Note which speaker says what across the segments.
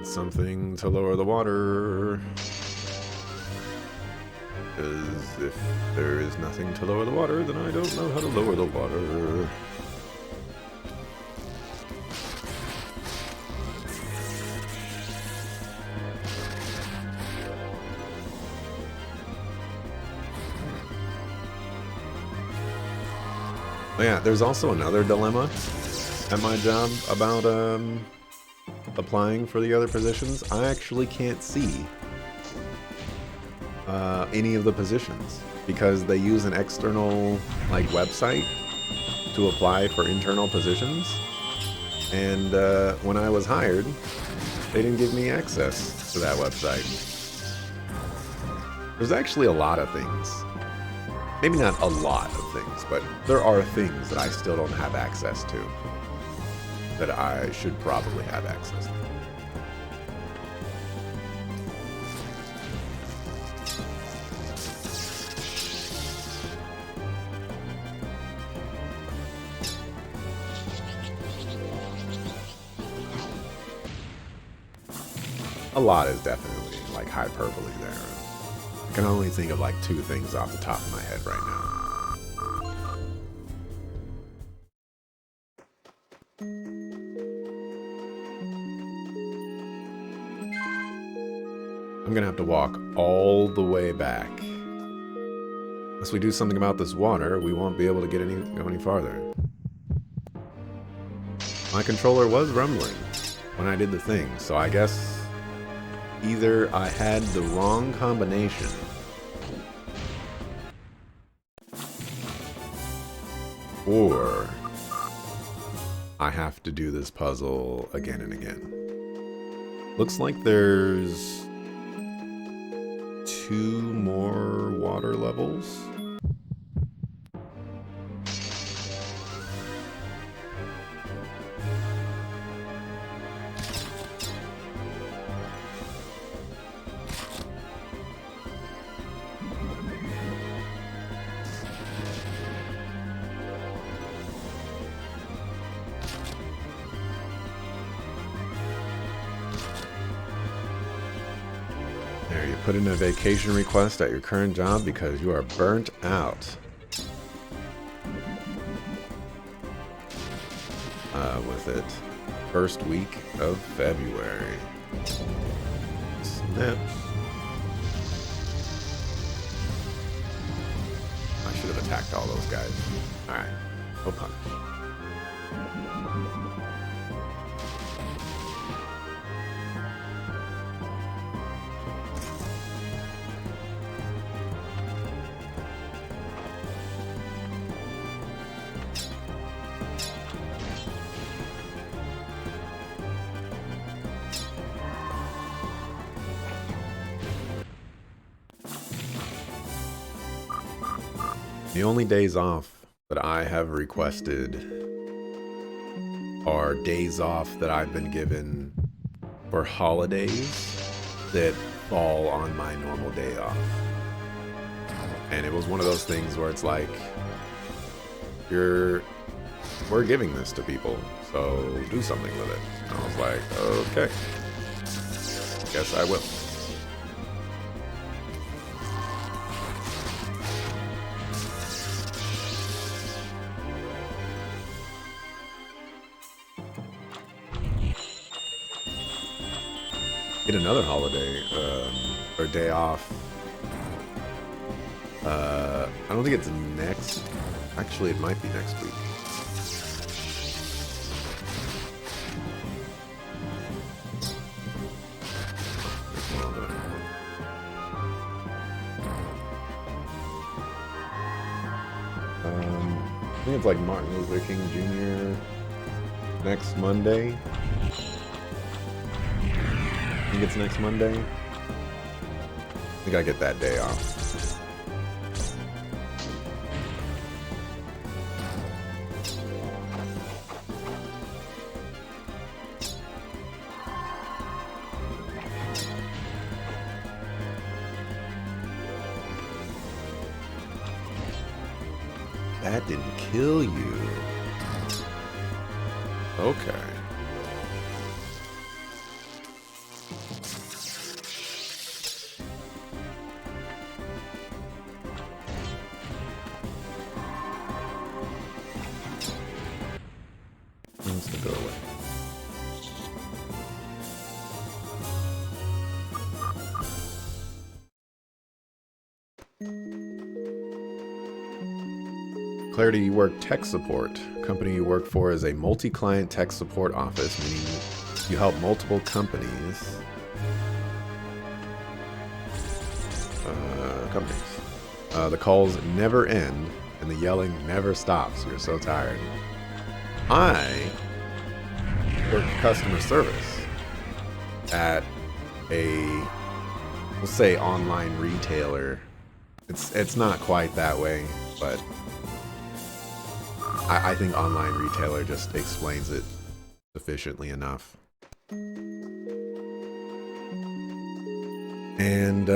Speaker 1: need something to lower the water. Because if there is nothing to lower the water, then I don't know how to lower the water. Oh yeah, there's also another dilemma at my job about applying for the other positions. I actually can't see any of the positions because they use an external website to apply for internal positions, and when I was hired, they didn't give me access to that website. There's actually a lot of things. Maybe not a lot of things, but there are things that I still don't have access to that I should probably have access to. A lot is definitely hyperbole there. I can only think of 2 things off the top of my head right now. I'm gonna have to walk all the way back. Unless we do something about this water, we won't be able to go any farther. My controller was rumbling when I did the thing, so I guess either I had the wrong combination or I have to do this puzzle again and again. Looks like there's 2 more water levels. There, you put in a vacation request at your current job because you are burnt out. With it. First week of February. Snap. I should have attacked all those guys. Alright. Go punch. The only days off that I have requested are days off that I've been given for holidays that fall on my normal day off. And it was one of those things where it's like, we're giving this to people, so do something with it. And I was like, okay, guess I will. Get another holiday, or day off. I don't think it's next. Actually, it might be next week. I think it's Martin Luther King Jr. next Monday. I think it's next Monday. I think I get that day off. That didn't kill you. Okay. Clarity, you work tech support. Company you work for is a multi-client tech support office, meaning you help multiple companies. The calls never end and the yelling never stops. You're so tired. I work customer service at a, we'll say, online retailer. It's not quite that way, but I think online retailer just explains it sufficiently enough. And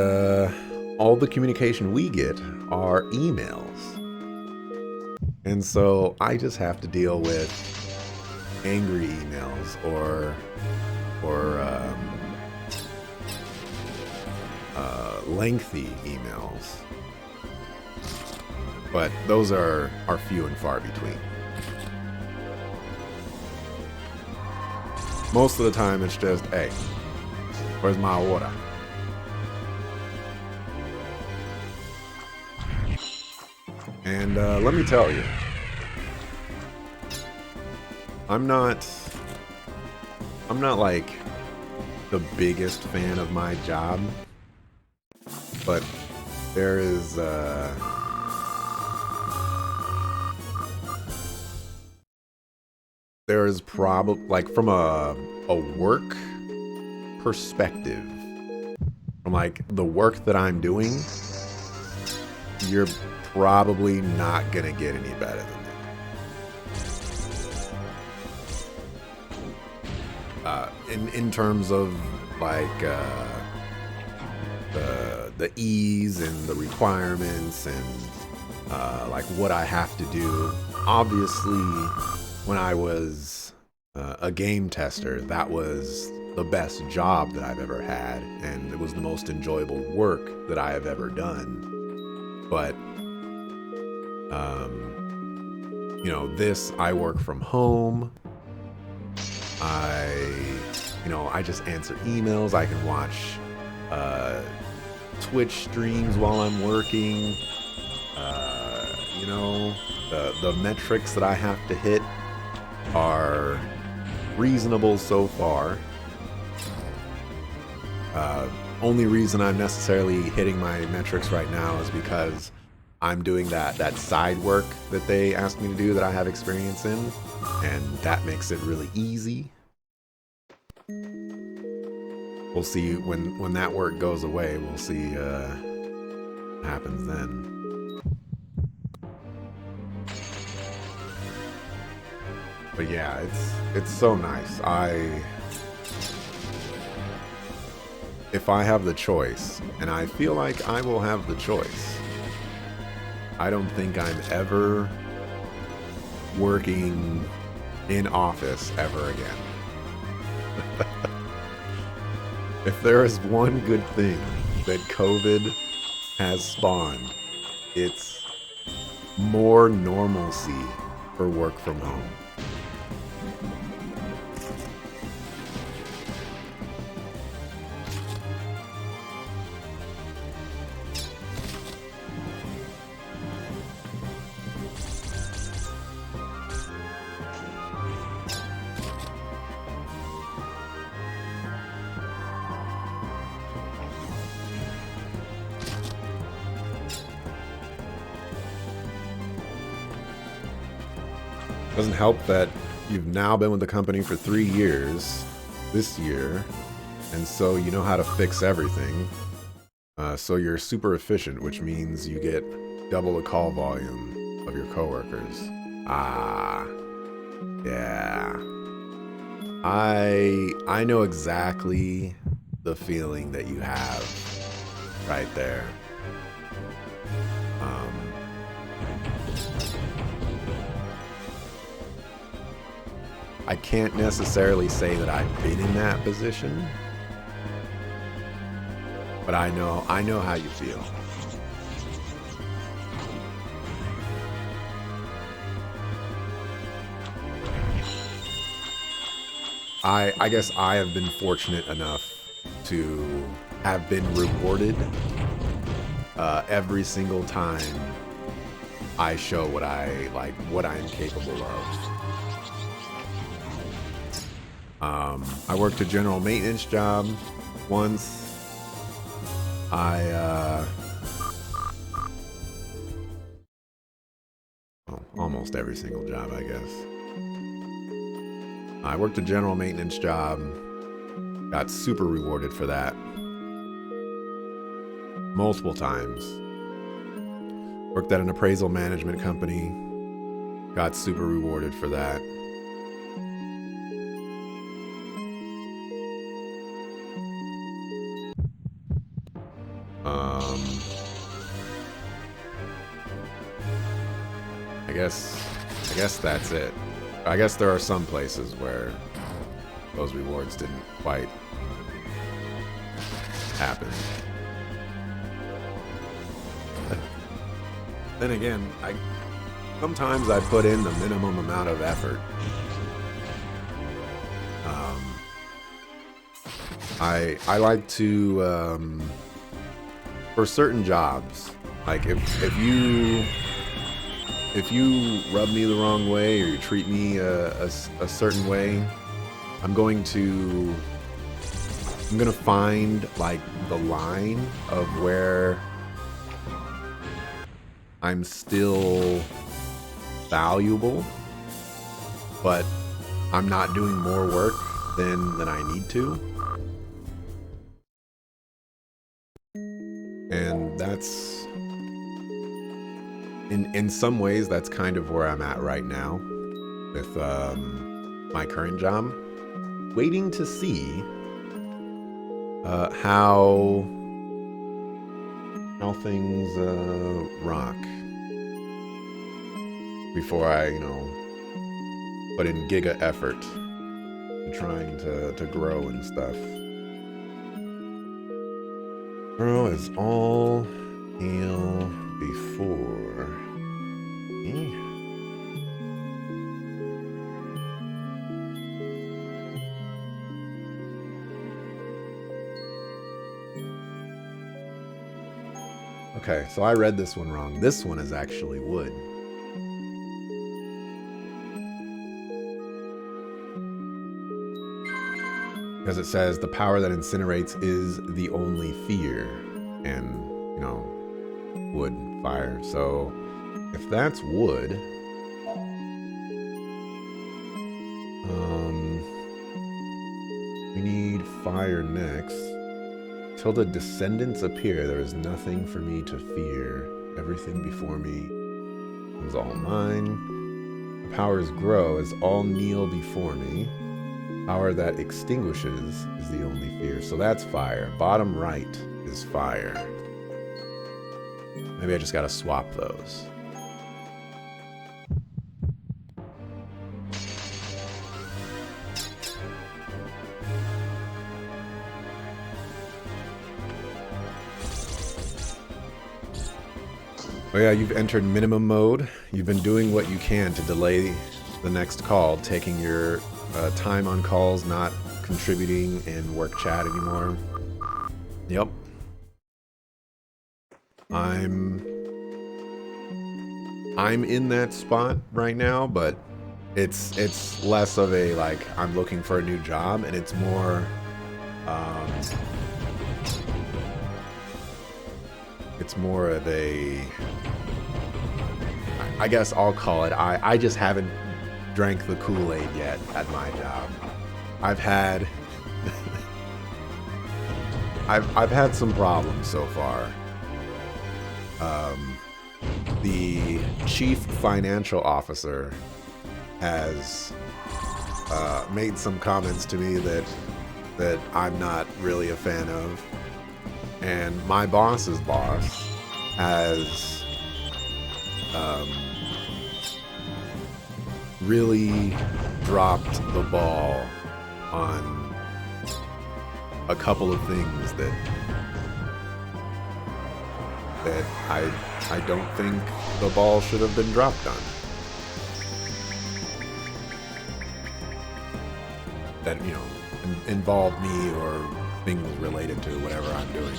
Speaker 1: all the communication we get are emails. And so I just have to deal with angry emails or lengthy emails. But those are few and far between. Most of the time it's just, hey, where's my order? And let me tell you, I'm not like the biggest fan of my job, but there is probably, like, from a work perspective, from like the work that I'm doing, you're probably not gonna get any better than that. In terms of like the ease and the requirements and like what I have to do. Obviously, when I was a game tester, that was the best job that I've ever had, and it was the most enjoyable work that I have ever done. But you know, this, I work from home. I just answer emails. I can watch Twitch streams while I'm working. You know, the metrics that I have to hit are reasonable so far. Only reason I'm necessarily hitting my metrics right now is because I'm doing that side work that they asked me to do that I have experience in, and that makes it really easy. We'll see when that work goes away. We'll see what happens then. But yeah, it's so nice. If I have the choice, and I feel like I will have the choice, I don't think I'm ever working in office ever again. If there is one good thing that COVID has spawned, it's more normalcy for work from home. Doesn't help that you've now been with the company for 3 years this year, and so you know how to fix everything. So you're super efficient, which means you get double the call volume of your coworkers. Yeah. I know exactly the feeling that you have right there. I can't necessarily say that I've been in that position, but I know how you feel. I guess I have been fortunate enough to have been rewarded every single time I show what I like, what I'm capable of. I worked a general maintenance job once. Almost every single job, I guess. I worked a general maintenance job. Got super rewarded for that. Multiple times. Worked at an appraisal management company. Got super rewarded for that. I guess that's it. I guess there are some places where those rewards didn't quite happen. Then again, sometimes I put in the minimum amount of effort. I like to for certain jobs, like if you rub me the wrong way or you treat me a certain way, I'm gonna find like the line of where I'm still valuable, but I'm not doing more work than I need to. And that's, in some ways, that's kind of where I'm at right now with my current job. Waiting to see how things rock before I, put in giga effort in trying to grow and stuff. Grow is all hail before me. Okay, so I read this one wrong. This one is actually wood. Because it says the power that incinerates is the only fear. And, wood, fire. So if that's wood, we need fire next. Till the descendants appear, there is nothing for me to fear. Everything before me is all mine. The powers grow as all kneel before me. Power that extinguishes is the only fear. So that's fire. Bottom right is fire. Maybe I just gotta swap those. Oh yeah, you've entered minimum mode. You've been doing what you can to delay the next call, taking your time on calls, not contributing in work chat anymore. Yep. I'm in that spot right now, but it's less of a like I'm looking for a new job, and it's more of a, I guess I'll call it, I just haven't drank the Kool-Aid yet at my job. I've had I've had some problems so far. The chief financial officer has made some comments to me that I'm not really a fan of, and my boss's boss has really dropped the ball on a couple of things that I don't think the ball should have been dropped on. That, involve me or things related to whatever I'm doing.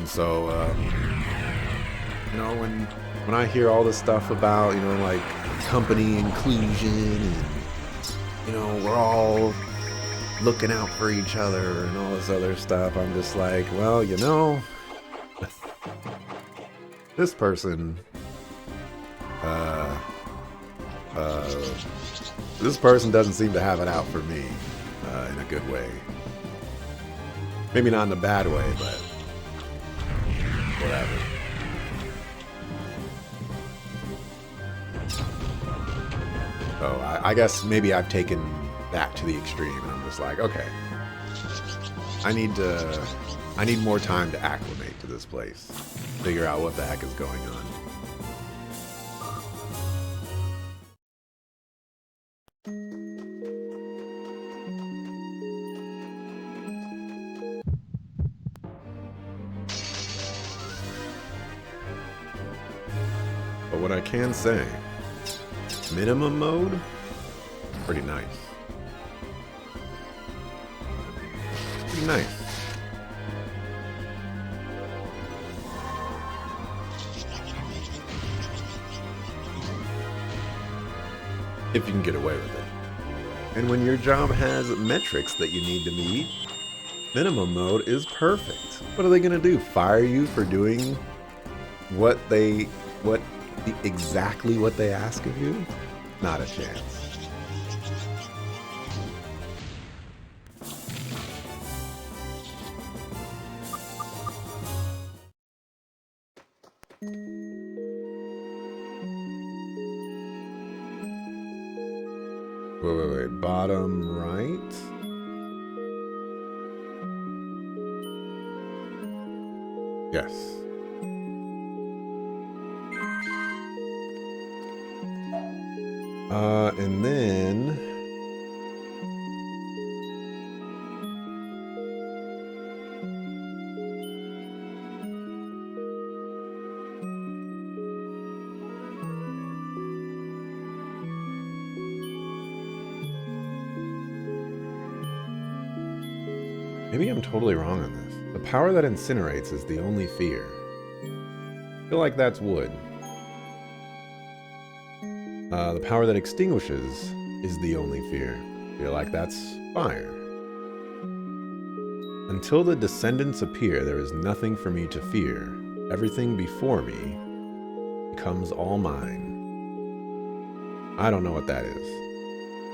Speaker 1: And so, you know, when I hear all this stuff about, you know, like company inclusion and, you know, we're all looking out for each other and all this other stuff, I'm just like, well, you know, this person, this person doesn't seem to have it out for me in a good way. Maybe not in a bad way, but whatever. So I guess maybe I've taken that to the extreme, and I'm just like, okay, I need more time to acclimate to this place, figure out what the heck is going on. But what I can say, minimum mode, pretty nice. Pretty nice. If you can get away with it. And when your job has metrics that you need to meet, minimum mode is perfect. What are they gonna do? Fire you for doing exactly what they ask of you? Not a chance. Wait. Bottom right? Yes. And then... maybe I'm totally wrong on this. The power that incinerates is the only fear. I feel like that's wood. The power that extinguishes is the only fear. I feel like that's fire. Until the descendants appear, there is nothing for me to fear. Everything before me becomes all mine. I don't know what that is.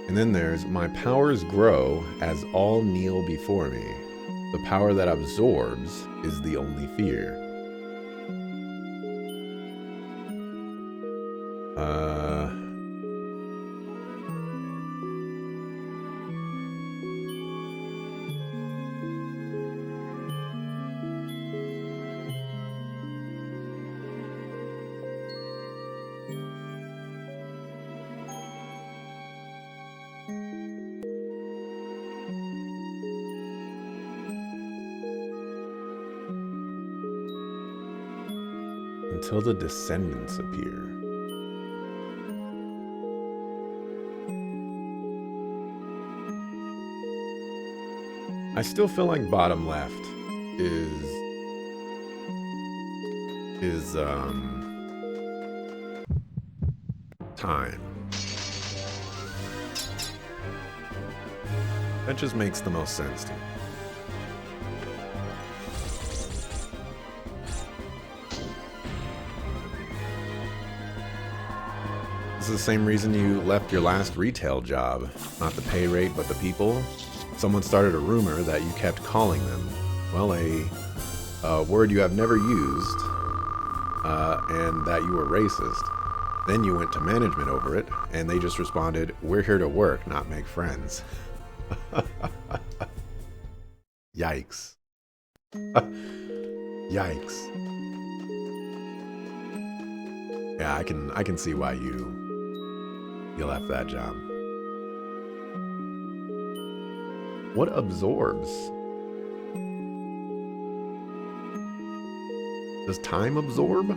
Speaker 1: And then there's, my powers grow as all kneel before me. The power that absorbs is the only fear. Until the descendants appear. I still feel like bottom left is time. That just makes the most sense to me. This is the same reason you left your last retail job. Not the pay rate, but the people. Someone started a rumor that you kept calling them, well, a word you have never used, and that you were racist. Then you went to management over it, and they just responded, we're here to work, not make friends. Yikes. Yikes. Yeah, I can see why you left that job. What absorbs? Does time absorb?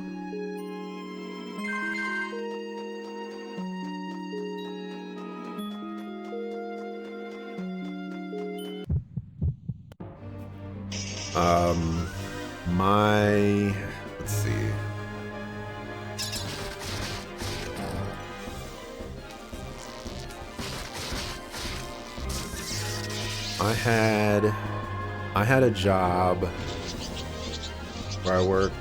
Speaker 1: let's see. I had a job where I worked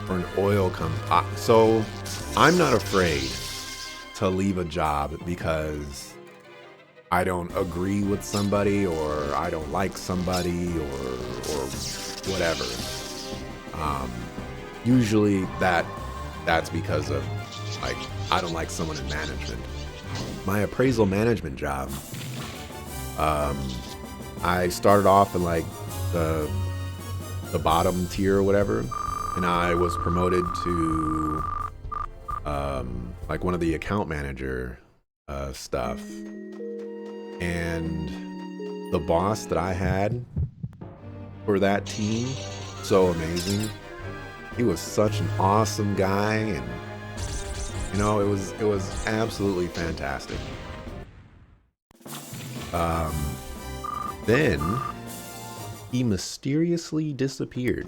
Speaker 1: for an oil company. So I'm not afraid to leave a job because I don't agree with somebody or I don't like somebody or whatever. Usually that's because of like I don't like someone in management. My appraisal management job, I started off in like the bottom tier or whatever, and I was promoted to like one of the account manager stuff. And the boss that I had for that team, so amazing. He was such an awesome guy, and you know, it was absolutely fantastic. Then he mysteriously disappeared.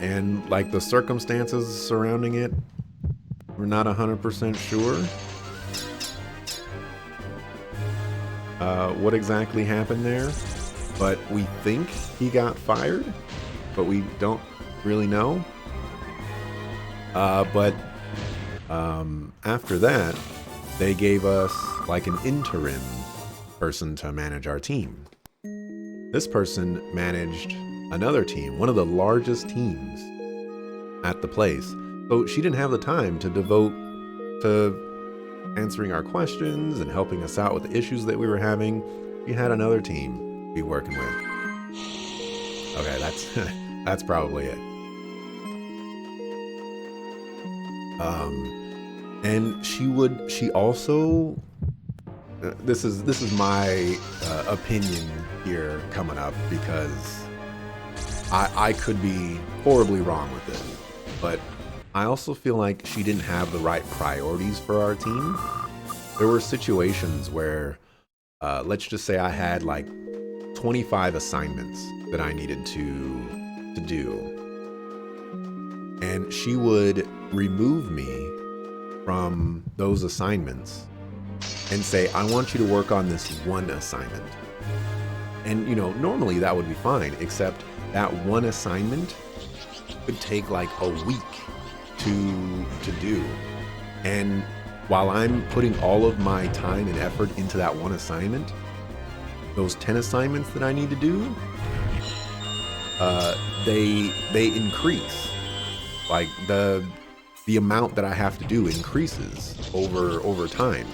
Speaker 1: And like the circumstances surrounding it, we're not 100% sure what exactly happened there, but we think he got fired, but we don't really know. But after that, they gave us like an interim person to manage our team. This person managed another team, one of the largest teams at the place. So she didn't have the time to devote to answering our questions and helping us out with the issues that we were having. She had another team to be working with. Okay, that's probably it. And she also, this is my opinion here coming up because I could be horribly wrong with this, but I also feel like she didn't have the right priorities for our team. There were situations where, let's just say I had like 25 assignments that I needed to do. And she would remove me from those assignments and say, I want you to work on this one assignment. And, you know, normally that would be fine, except that one assignment could take like a week to do. And while I'm putting all of my time and effort into that one assignment, those 10 assignments that I need to do, they increase. Like the amount that I have to do increases over time.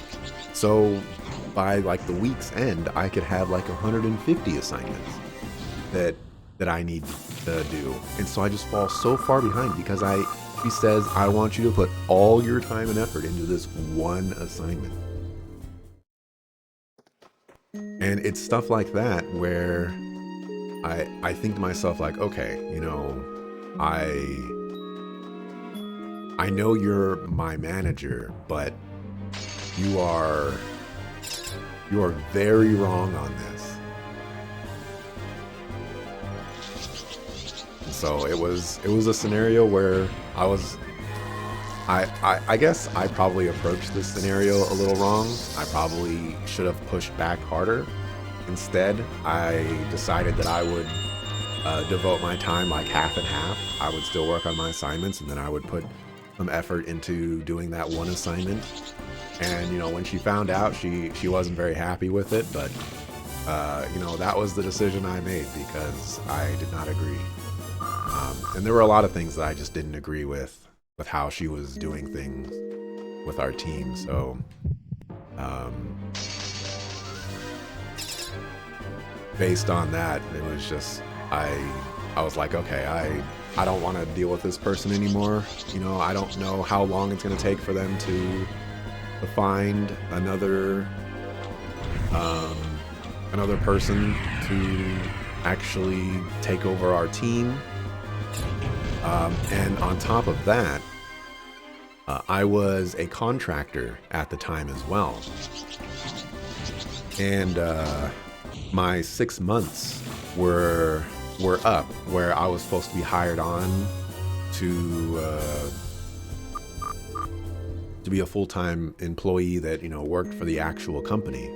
Speaker 1: So by like the week's end, I could have like 150 assignments that I need to do. And so I just fall so far behind because she says, I want you to put all your time and effort into this one assignment. And it's stuff like that where I think to myself like, okay, you know, I know you're my manager, but you are very wrong on this. So it was a scenario where I guess I probably approached this scenario a little wrong. I probably should have pushed back harder. Instead, I decided that I would devote my time like half and half. I would still work on my assignments, and then I would put some effort into doing that one assignment. And you know, when she found out, she wasn't very happy with it, but you know, that was the decision I made because I did not agree. And there were a lot of things that I just didn't agree with how she was doing things with our team. So based on that, it was just I was like, okay, I don't want to deal with this person anymore. You know, I don't know how long it's going to take for them to find another person to actually take over our team. And on top of that, I was a contractor at the time as well. And my 6 months were up, where I was supposed to be hired on to be a full-time employee that, you know, worked for the actual company.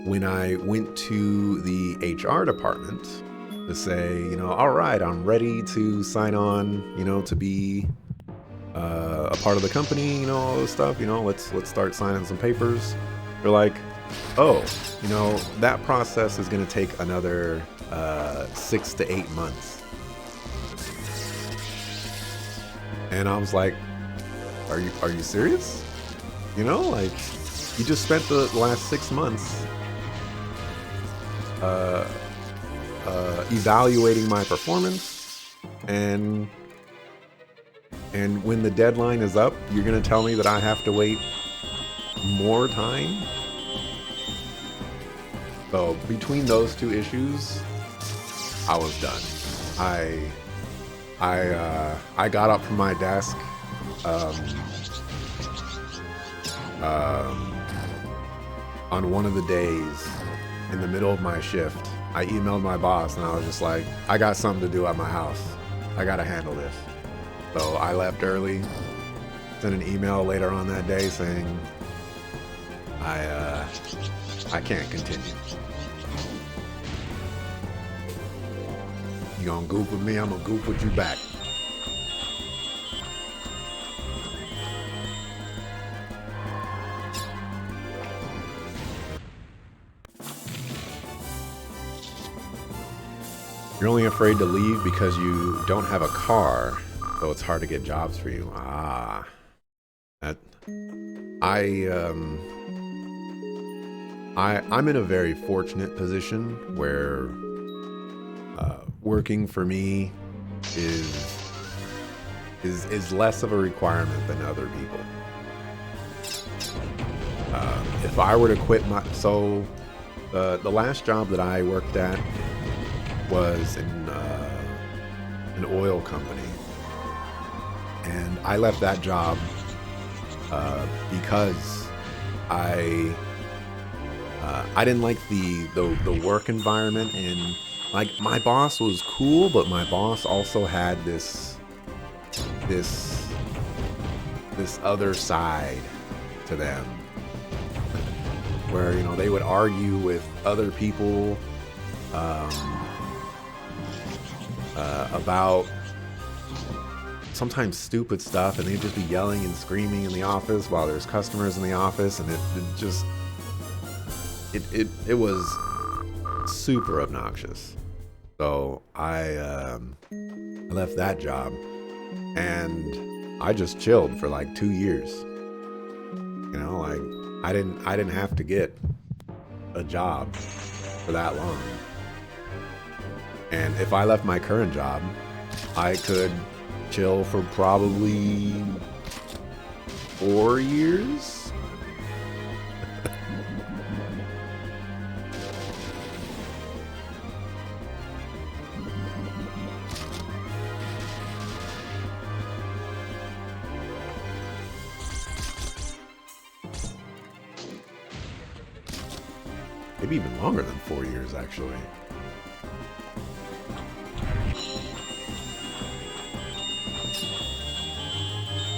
Speaker 1: When I went to the HR department to say, you know, all right, I'm ready to sign on, you know, to be a part of the company, you know, all this stuff, you know, let's start signing some papers. They're like, oh, you know, that process is going to take another 6 to 8 months. And I was like, are you serious? You know, like, you just spent the last 6 months evaluating my performance, and when the deadline is up, you're gonna tell me that I have to wait more time? So between those two issues, I was done. I got up from my desk on one of the days in the middle of my shift. I emailed my boss and I was just like, I got something to do at my house. I gotta handle this. So I left early, sent an email later on that day saying, I can't continue. You gonna goof with me, I'm gonna goof with you back. You're only afraid to leave because you don't have a car, so it's hard to get jobs for you. Ah, I'm in a very fortunate position where working for me is less of a requirement than other people. If I were to quit the last job that I worked at was in an oil company, and I left that job because I didn't like the work environment, and like my boss was cool, but my boss also had this other side to them, where, you know, they would argue with other people about sometimes stupid stuff, and they'd just be yelling and screaming in the office while there's customers in the office, and it was super obnoxious. So I left that job and I just chilled for like 2 years. You know, like I didn't have to get a job for that long. And if I left my current job, I could chill for probably 4 years. Maybe even longer than 4 years, actually.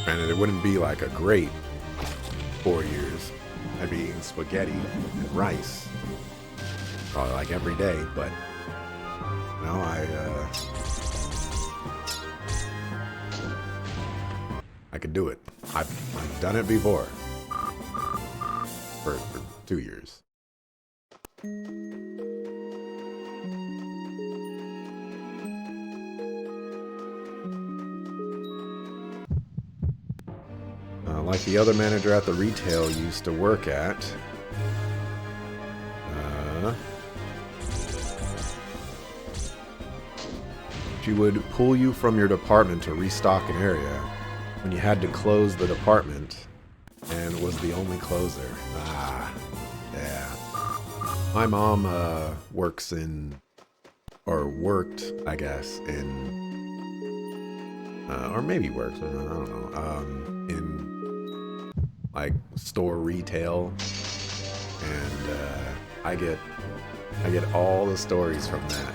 Speaker 1: Granted, it wouldn't be like a great 4 years. I'd be eating spaghetti and rice probably like every day, but no, I could do it. I've done it before for 2 years. Like the other manager at the retail used to work at. She would pull you from your department to restock an area when you had to close the department and was the only closer. Ah, yeah. My mom worked, I guess, or maybe works, I don't know, in like store retail, and I get all the stories from that.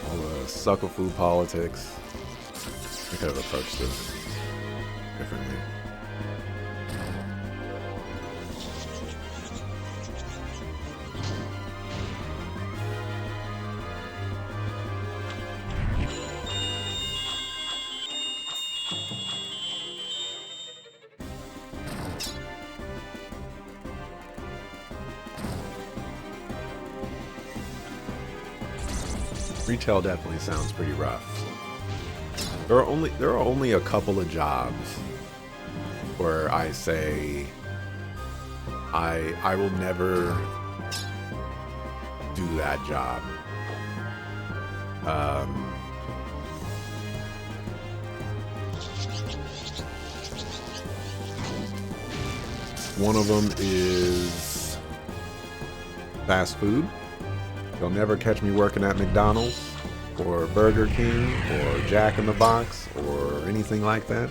Speaker 1: All the sucker food politics. I could have approached this differently. Retail definitely sounds pretty rough. There are only a couple of jobs where I say I will never do that job. One of them is fast food. You'll never catch me working at McDonald's or Burger King or Jack in the Box or anything like that.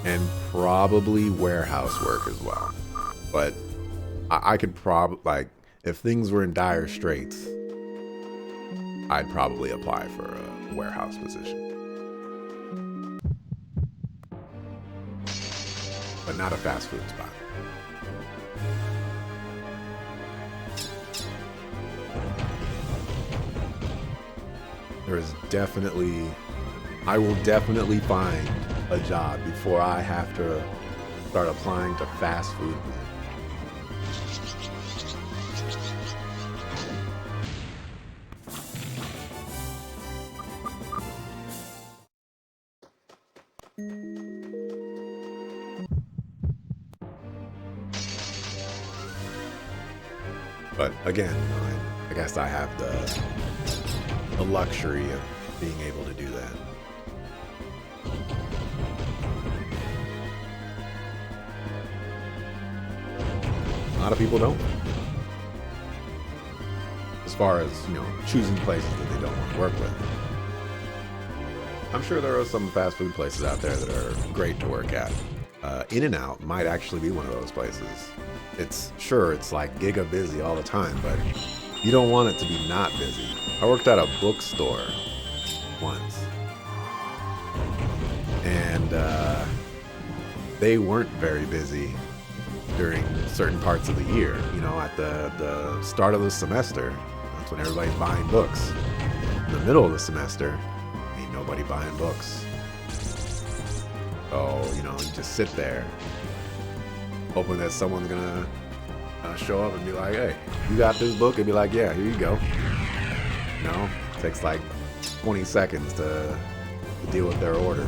Speaker 1: And probably warehouse work as well. But I could probably, like, if things were in dire straits, I'd probably apply for a warehouse position. But not a fast food spot. I will definitely find a job before I have to start applying to fast food. But again, you know, I guess I have the luxury of being able to do that. A lot of people don't. As far as, you know, choosing places that they don't want to work with. I'm sure there are some fast food places out there that are great to work at. In-N-Out might actually be one of those places. It's like giga busy all the time, but you don't want it to be not busy. I worked at a bookstore once, and they weren't very busy during certain parts of the year. You know, at the start of the semester, that's when everybody's buying books. In the middle of the semester, ain't nobody buying books. So, you know, you just sit there hoping that someone's gonna show up and be like, hey, you got this book? And be like, yeah, here you go. You know, it takes like 20 seconds to deal with their order.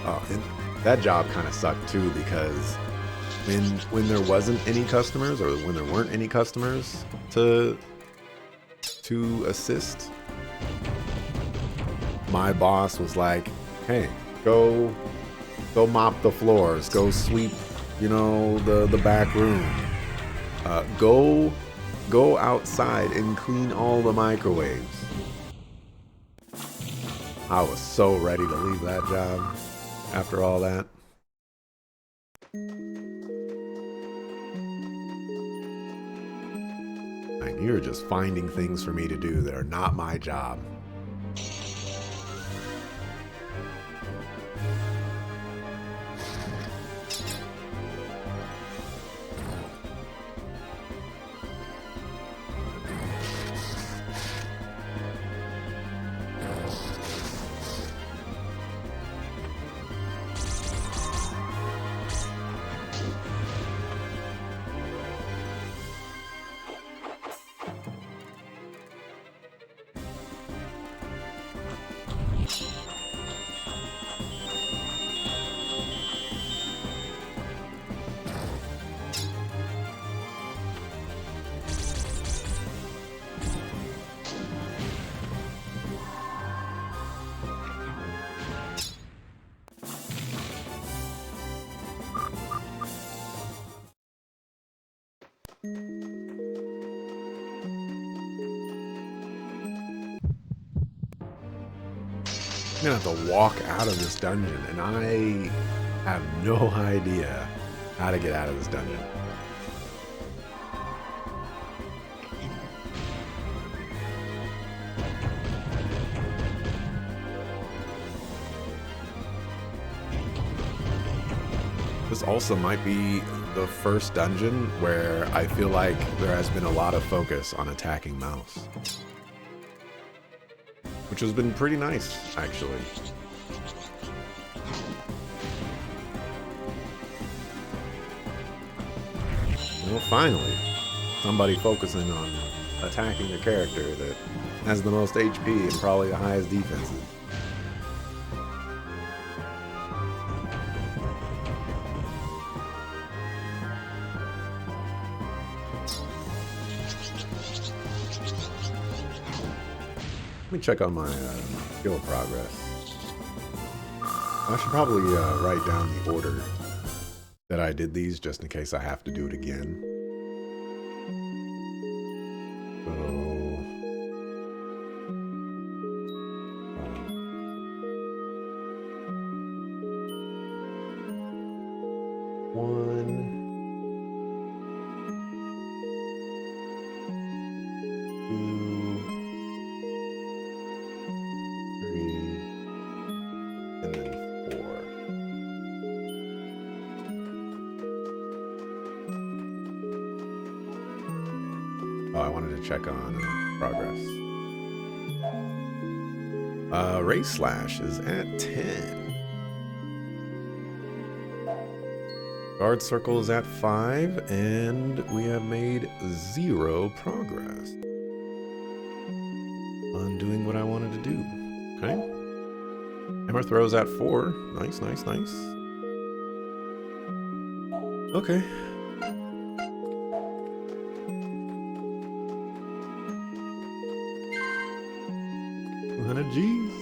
Speaker 1: Oh, and that job kind of sucked too, because when there wasn't any customers, or when there weren't any customers to assist, my boss was like, hey, go mop the floors, go sweep, you know, the back room, go outside and clean all the microwaves. I was so ready to leave that job after all that. And you're just finding things for me to do that are not my job. I'm gonna have to walk out of this dungeon, and I have no idea how to get out of this dungeon. This also might be the first dungeon where I feel like there has been a lot of focus on attacking mouse. Which has been pretty nice, actually. Well, finally, somebody focusing on attacking the character that has the most HP and probably the highest defenses. Let me check on my skill progress. I should probably write down the order that I did these just in case I have to do it again. So, one, two, three, and then four. Oh, I wanted to check on progress. Race Slash is at 10. Guard Circle is at 5, and we have made 0 progress on doing what I wanted to do. Okay. Hammer Throw's at 4. Nice, nice, nice. Okay. 200 G's.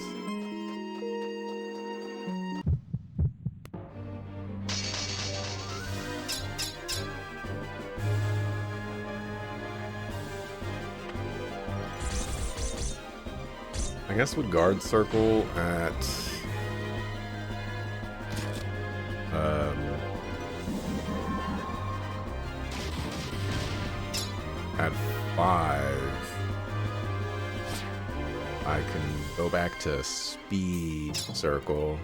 Speaker 1: I guess with Guard Circle at 5, I can go back to Speed Circle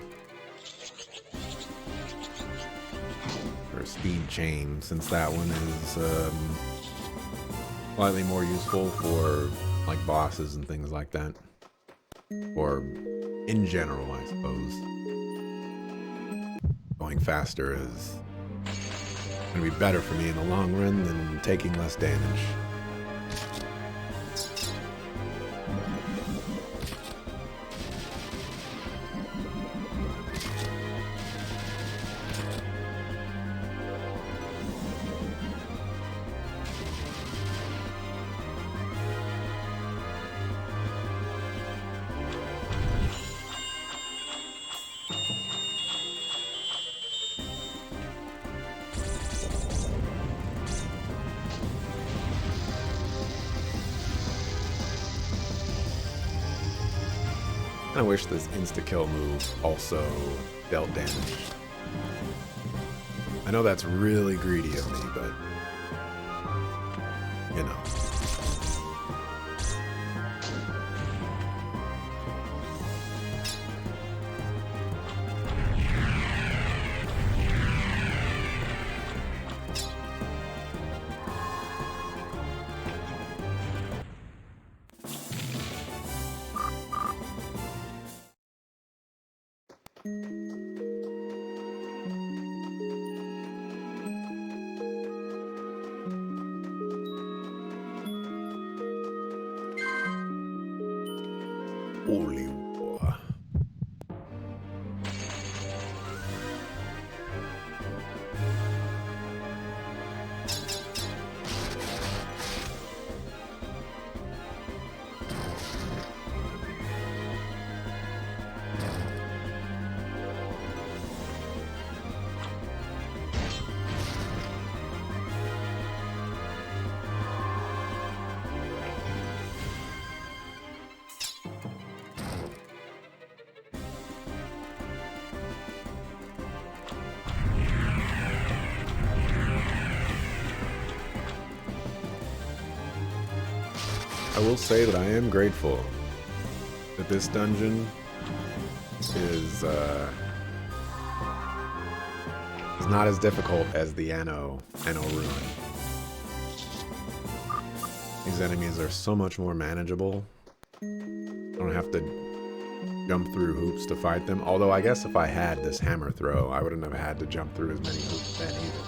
Speaker 1: or Speed Chain, since that one is slightly more useful for like bosses and things like that, or in general, I suppose. Going faster is going to be better for me in the long run than taking less damage. I wish this insta-kill move also dealt damage. I know that's really greedy of me, but you know. I will say that I am grateful that this dungeon is not as difficult as the Anno Ruin. These enemies are so much more manageable. I don't have to jump through hoops to fight them. Although I guess if I had this hammer throw, I wouldn't have had to jump through as many hoops then either.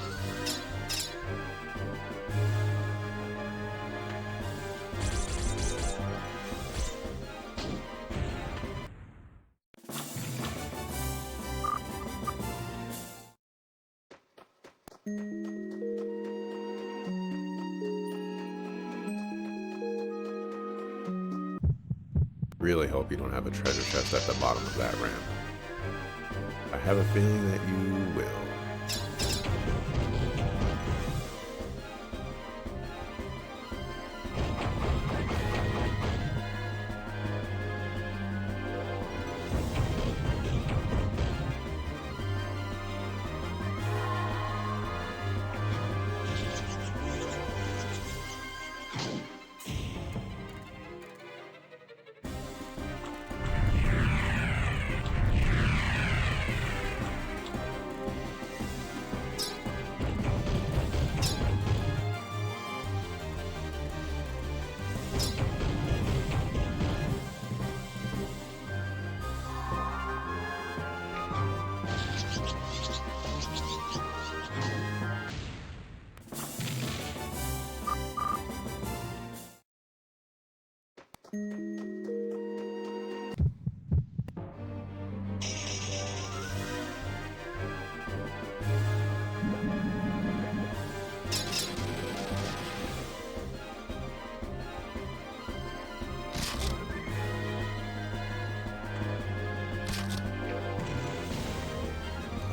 Speaker 1: Really hope you don't have a treasure chest at the bottom of that ramp. I have a feeling that you will.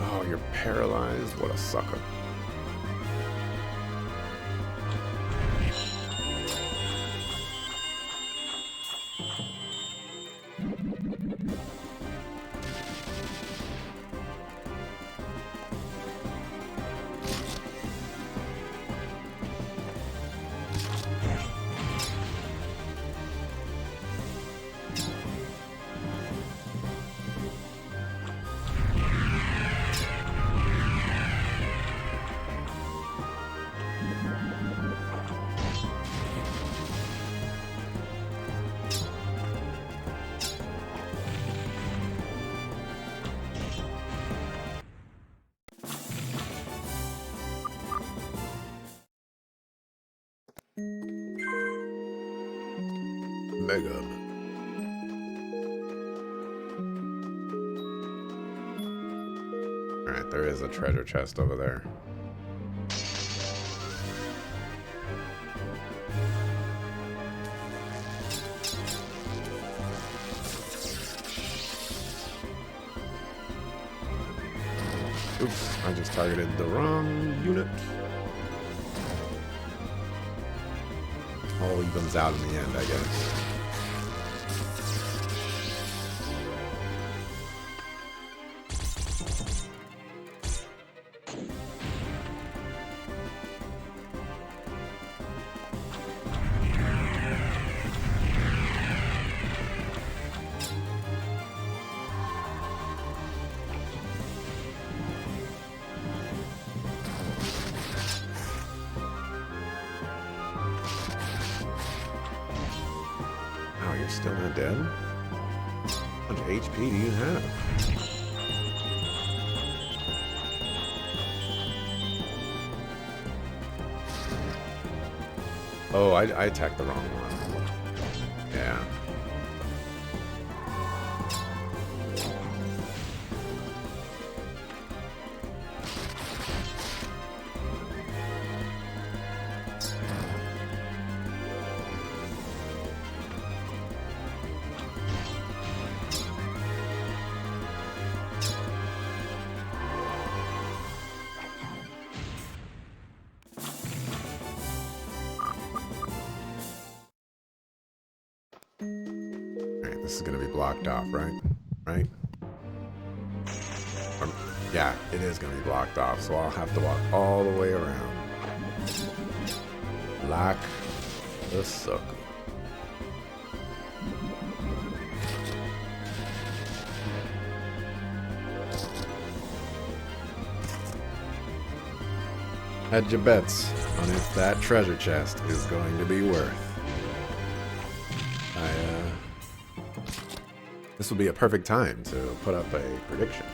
Speaker 1: Oh, you're paralyzed? What a sucker. Mega. Alright, there is a treasure chest over there. Oops, I just targeted the wrong unit. All evens out in the end, I guess. You're still not dead? How much HP do you have? Oh, I attacked the wrong one. Yeah. Alright, this is gonna be blocked off, right? Right? Yeah, it is gonna be blocked off, so I'll have to walk all the way around. Like a sucker. Hedge your bets on if that treasure chest is going to be worth. This will be a perfect time to put up a prediction.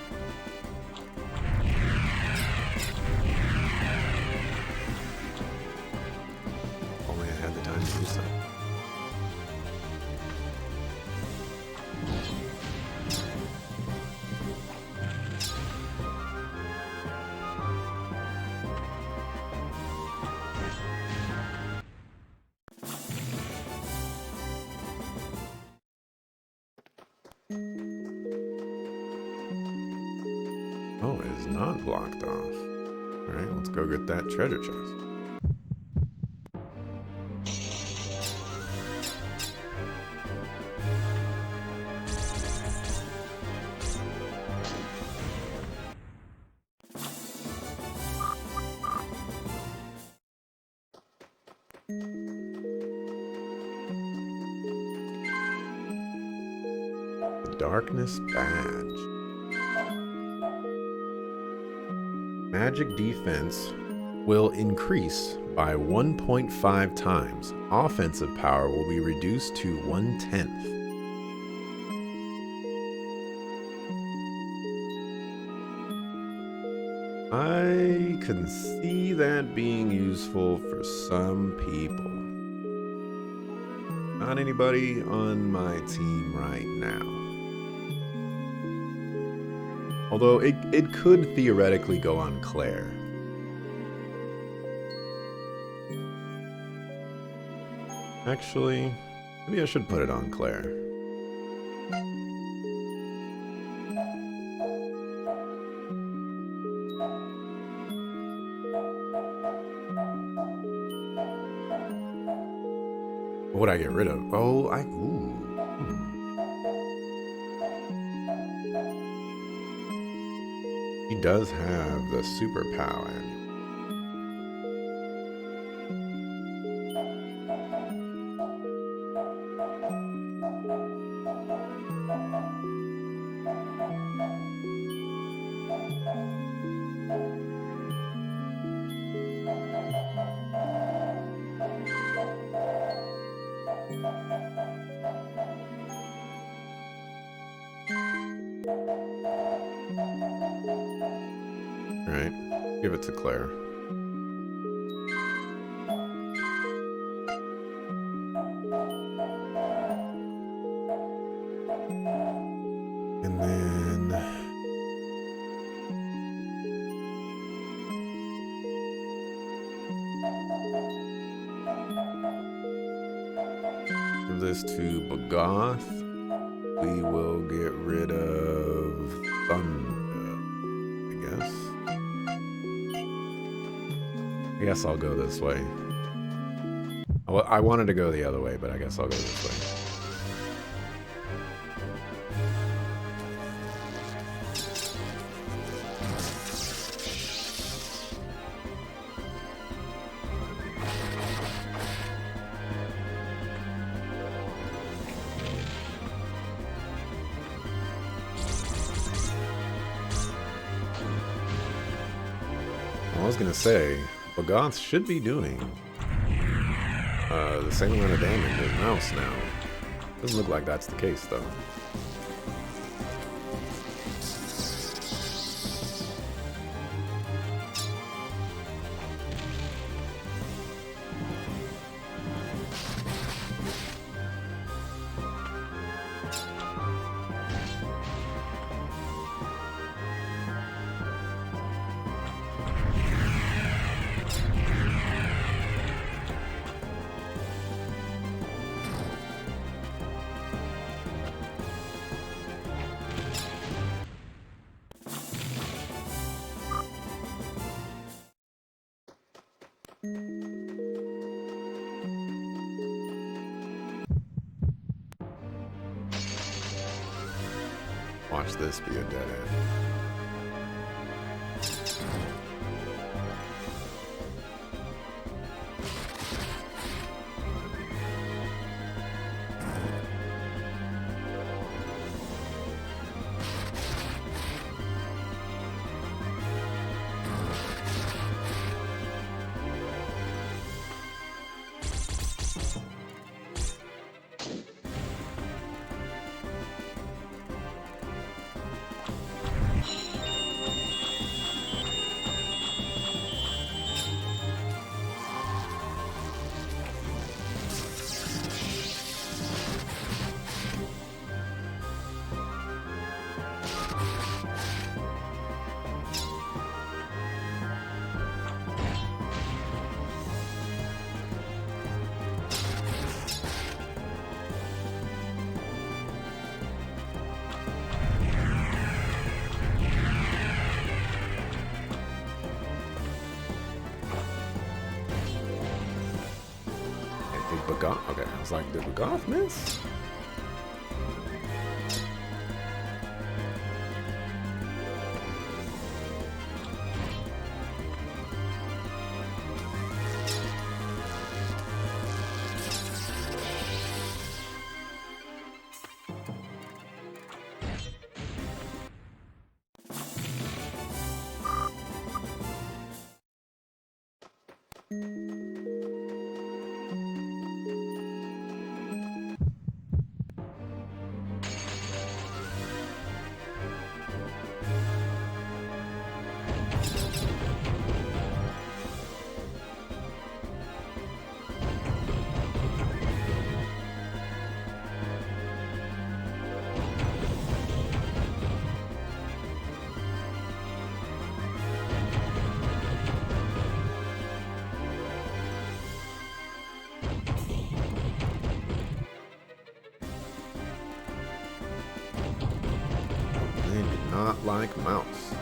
Speaker 1: Only I had the time to do so. Oh, it is not blocked off. Alright, let's go get that treasure chest. The Darkness Badge. Magic defense will increase by 1.5 times. Offensive power will be reduced to 1/10. I can see that being useful for some people. Not anybody on my team right now. Although it could theoretically go on Claire. Actually, maybe I should put it on Claire. What would I get rid of? Oh, He does have the superpower. Alright, give it to Claire. And then give this to Bagoth. We will get rid of Thunder, I guess. I guess I'll go this way. I wanted to go the other way, but I guess I'll go this way. I was gonna say, Bagoth should be doing the same amount of damage as Mouse now. Doesn't look like that's the case though. Watch this be a dead end. Goth? Okay, I was like, did the Goth miss? They do not like mouse.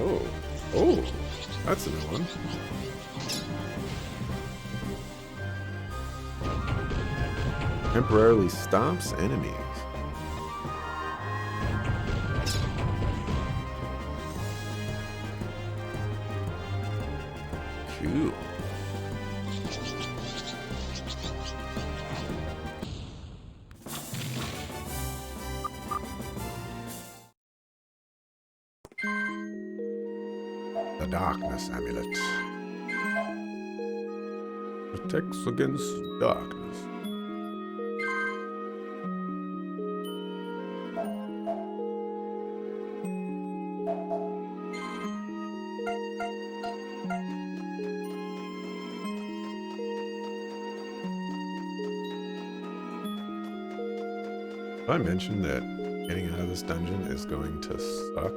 Speaker 1: Oh, oh, that's a new one. Temporarily stops enemies. Cool. The Darkness Amulet. Protects against darkness. Did I mention that getting out of this dungeon is going to suck?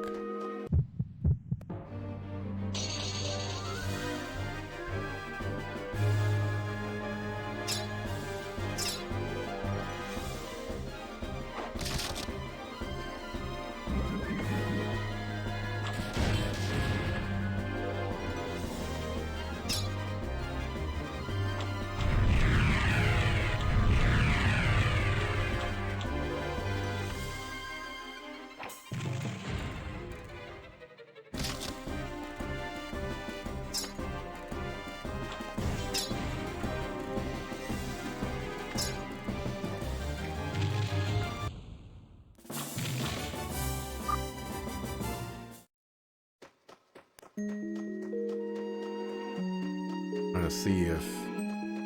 Speaker 1: Trying to see if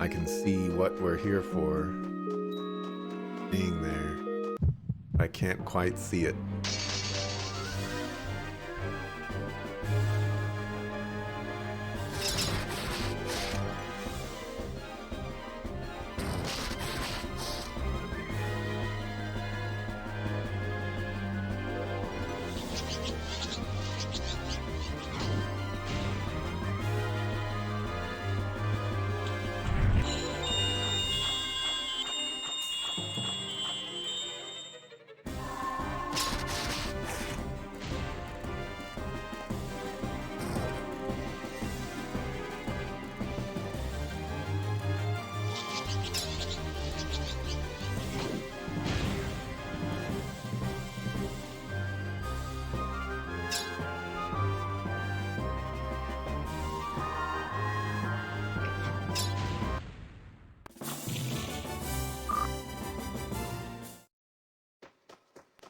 Speaker 1: I can see what we're here for being there. I can't quite see it.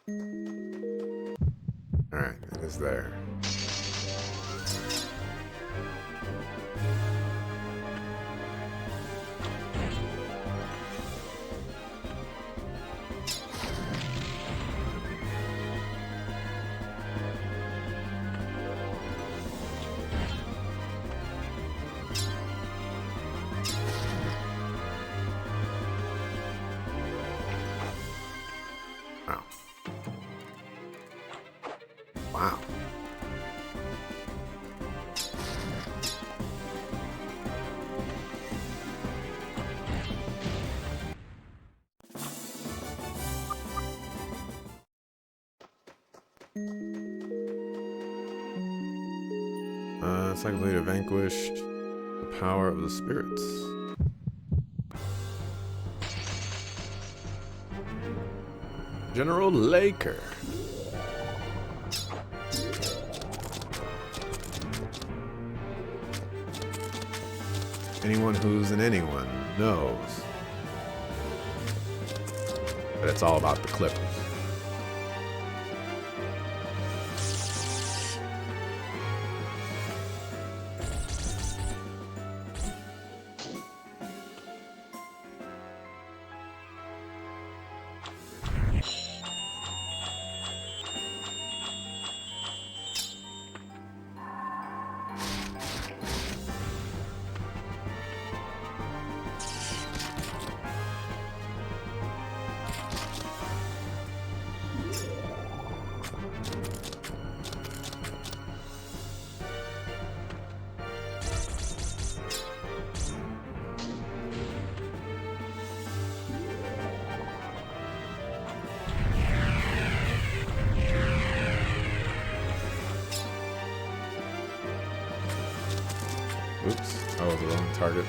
Speaker 1: Alright, it is there. Wow. Wow. It's likely to vanquish the power of the spirits. General Laker. Anyone who's an anyone knows that it's all about the Clippers. Oops, that was the wrong target.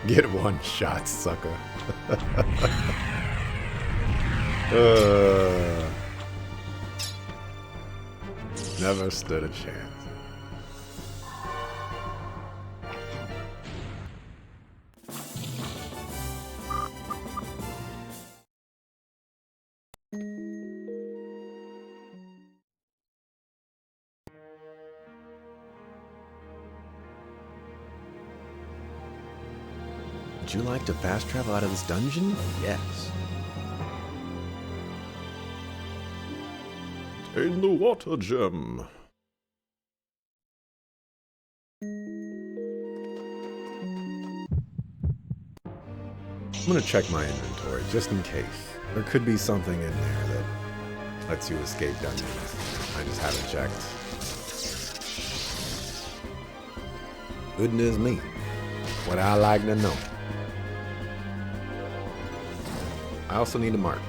Speaker 1: Get one shot, sucker. Never stood a chance. Would you like to fast travel out of this dungeon? Yes. In the water gem. I'm gonna check my inventory just in case. There could be something in there that lets you escape dungeons. I just haven't checked. Goodness me. What I like to know. I also need a mark.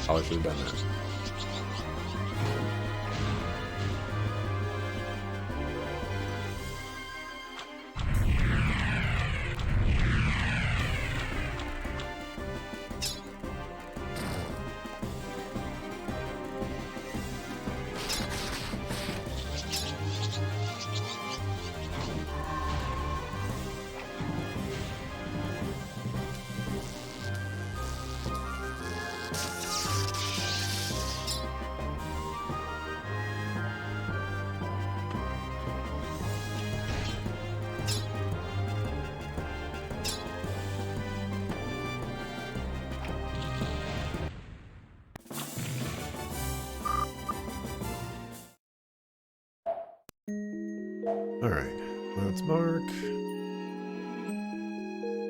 Speaker 1: Probably should have done that. Alright, let's mark.